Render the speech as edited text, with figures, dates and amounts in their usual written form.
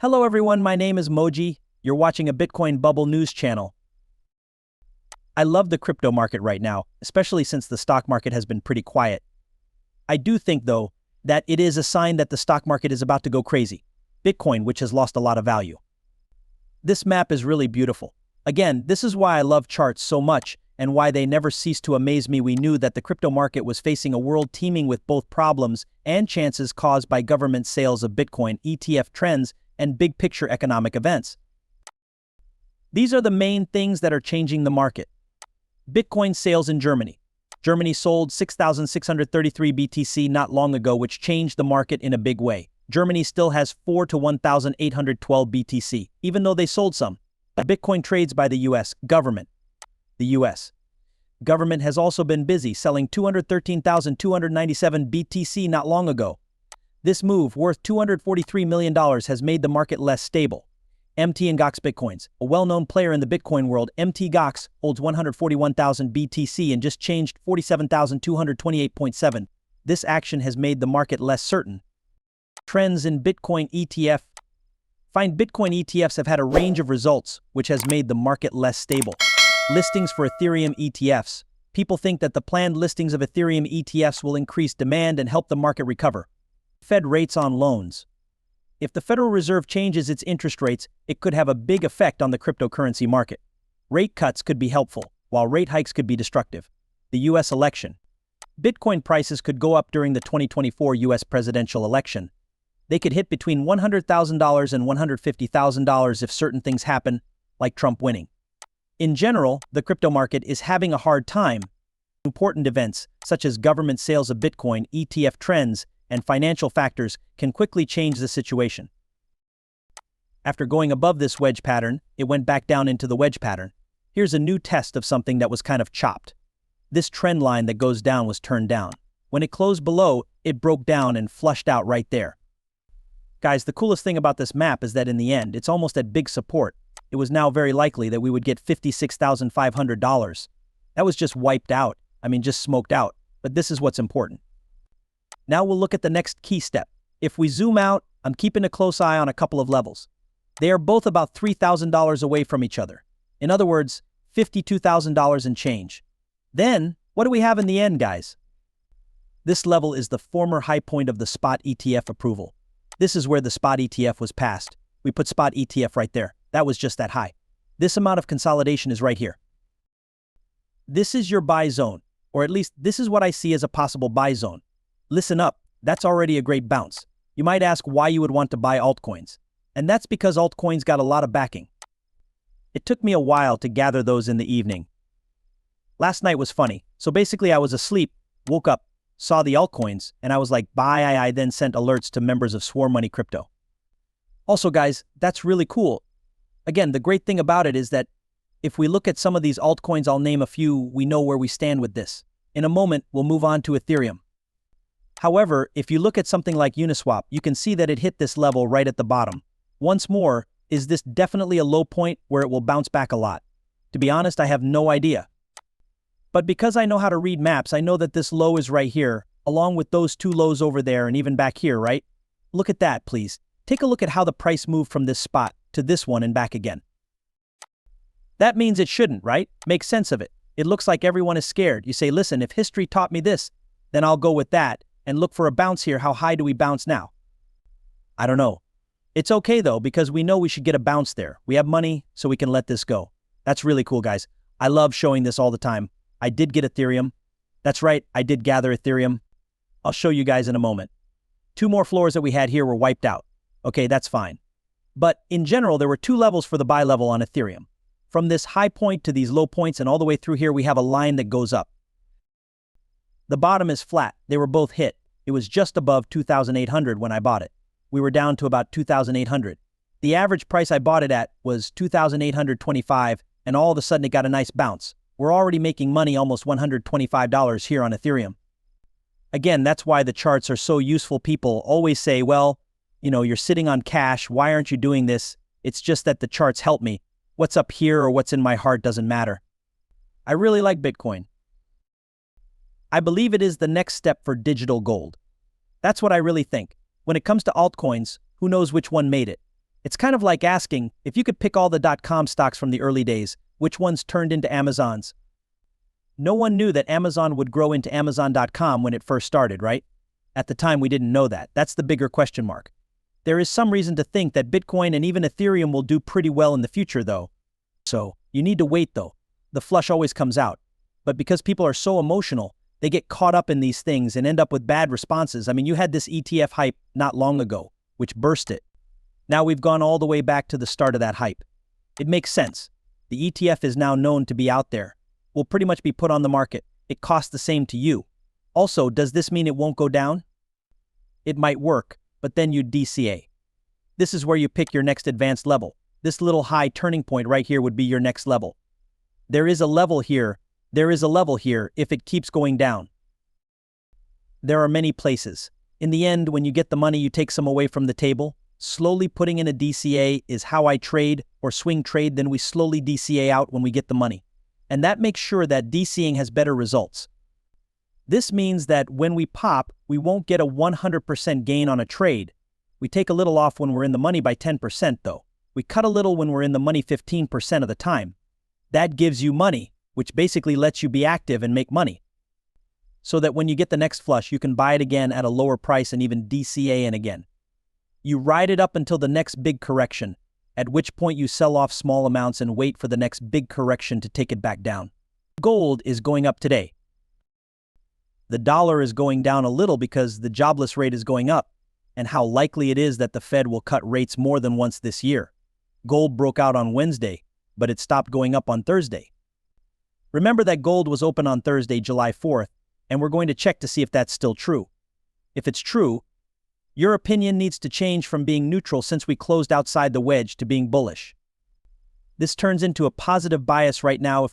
Hello everyone, my name is Moji. You're watching a Bitcoin Bubble news channel. I love the crypto market right now, especially since the stock market has been pretty quiet. I do think, though, that it is a sign that the stock market is about to go crazy. Bitcoin, which has lost a lot of value. This map is really beautiful. Again, this is why I love charts so much and why they never cease to amaze me. We knew that the crypto market was facing a world teeming with both problems and chances caused by government sales of Bitcoin, ETF trends, and big-picture economic events. These are the main things that are changing the market. Bitcoin sales in Germany. Germany sold 6,633 BTC not long ago, which changed the market in a big way. Germany still has 4 to 1,812 BTC, even though they sold some. Bitcoin trades by the US government. The US government has also been busy selling 213,297 BTC not long ago. This move, worth $243 million, has made the market less stable. Mt. Gox Bitcoins, a well-known player in the Bitcoin world, Mt. Gox holds 141,000 BTC and just changed 47,228.7. This action has made the market less certain. Trends in Bitcoin ETF. Find Bitcoin ETFs have had a range of results, which has made the market less stable. Listings for Ethereum ETFs. People think that the planned listings of Ethereum ETFs will increase demand and help the market recover. Fed rates on loans. If the Federal Reserve changes its interest rates, it could have a big effect on the cryptocurrency market. Rate cuts could be helpful, while rate hikes could be destructive. The U.S. election. Bitcoin prices could go up during the 2024 U.S. presidential election. They could hit between $100,000 and $150,000 if certain things happen, like Trump winning. In general, the crypto market is having a hard time. Important events, such as government sales of Bitcoin, ETF trends, and financial factors can quickly change the situation. After going above this wedge pattern, it went back down into the wedge pattern. Here's a new test of something that was kind of chopped. This trend line that goes down was turned down. When it closed below, it broke down and flushed out right there. Guys, the coolest thing about this map is that in the end, it's almost at big support. It was now very likely that we would get $56,500. That was just wiped out. Just smoked out. But this is what's important. Now we'll look at the next key step. If we zoom out, I'm keeping a close eye on a couple of levels. They are both about $3,000 away from each other. In other words, $52,000 and change. Then, what do we have in the end, guys? This level is the former high point of the spot ETF approval. This is where the spot ETF was passed. We put spot ETF right there. That was just that high. This amount of consolidation is right here. This is your buy zone, or at least this is what I see as a possible buy zone. Listen up, that's already a great bounce. You might ask why you would want to buy altcoins. And that's because altcoins got a lot of backing. It took me a while to gather those in the evening. Last night was funny. So basically I was asleep, woke up, saw the altcoins, and I was like, buy. I then sent alerts to members of Swarm Money Crypto. Also guys, that's really cool. Again, the great thing about it is that if we look at some of these altcoins, I'll name a few, we know where we stand with this. In a moment, we'll move on to Ethereum. However, if you look at something like Uniswap, you can see that it hit this level right at the bottom. Once more, is this definitely a low point where it will bounce back a lot? To be honest, I have no idea. But because I know how to read maps, I know that this low is right here, along with those two lows over there and even back here, right? Look at that, please. Take a look at how the price moved from this spot to this one and back again. That means it shouldn't, right? Make sense of it. It looks like everyone is scared. You say, listen, if history taught me this, then I'll go with that and look for a bounce here. How high do we bounce now? I don't know. It's okay though, because we know we should get a bounce there. We have money, so we can let this go. That's really cool, guys. I love showing this all the time. I did get Ethereum. That's right, I did gather Ethereum. I'll show you guys in a moment. 2 more floors that we had here were wiped out. Okay, that's fine. But in general, there were 2 levels for the buy level on Ethereum. From this high point to these low points and all the way through here, we have a line that goes up. The bottom is flat. They were both hit. It was just above 2,800 when I bought it. We were down to about 2,800. The average price I bought it at was 2,825, and all of a sudden it got a nice bounce. We're already making money, almost $125 here on Ethereum. Again, that's why the charts are so useful. People always say, well, you're sitting on cash. Why aren't you doing this? It's just that the charts help me. What's up here or what's in my heart doesn't matter. I really like Bitcoin. I believe it is the next step for digital gold. That's what I really think. When it comes to altcoins, who knows which one made it? It's kind of like asking, if you could pick all the .com stocks from the early days, which ones turned into Amazon's? No one knew that Amazon would grow into Amazon.com when it first started, right? At the time, we didn't know that. That's the bigger question mark. There is some reason to think that Bitcoin and even Ethereum will do pretty well in the future, though. So, you need to wait, though. The flush always comes out. But because people are so emotional, they get caught up in these things and end up with bad responses. I mean, you had this ETF hype not long ago, which burst it. Now we've gone all the way back to the start of that hype. It makes sense. The ETF is now known to be out there. Will pretty much be put on the market. It costs the same to you. Also, does this mean it won't go down? It might work, but then you'd DCA. This is where you pick your next advanced level. This little high turning point right here would be your next level. There is a level here if it keeps going down. There are many places. In the end, when you get the money, you take some away from the table. Slowly putting in a DCA is how I trade or swing trade, then we slowly DCA out when we get the money. And that makes sure that DCing has better results. This means that when we pop, we won't get a 100% gain on a trade. We take a little off when we're in the money by 10% though. We cut a little when we're in the money 15% of the time. That gives you money, which basically lets you be active and make money. So that when you get the next flush, you can buy it again at a lower price and even DCA in again. You ride it up until the next big correction, at which point you sell off small amounts and wait for the next big correction to take it back down. Gold is going up today. The dollar is going down a little because the jobless rate is going up, and how likely it is that the Fed will cut rates more than once this year. Gold broke out on Wednesday, but it stopped going up on Thursday. Remember that gold was open on Thursday, July 4th, and we're going to check to see if that's still true. If it's true, your opinion needs to change from being neutral since we closed outside the wedge to being bullish. This turns into a positive bias right now if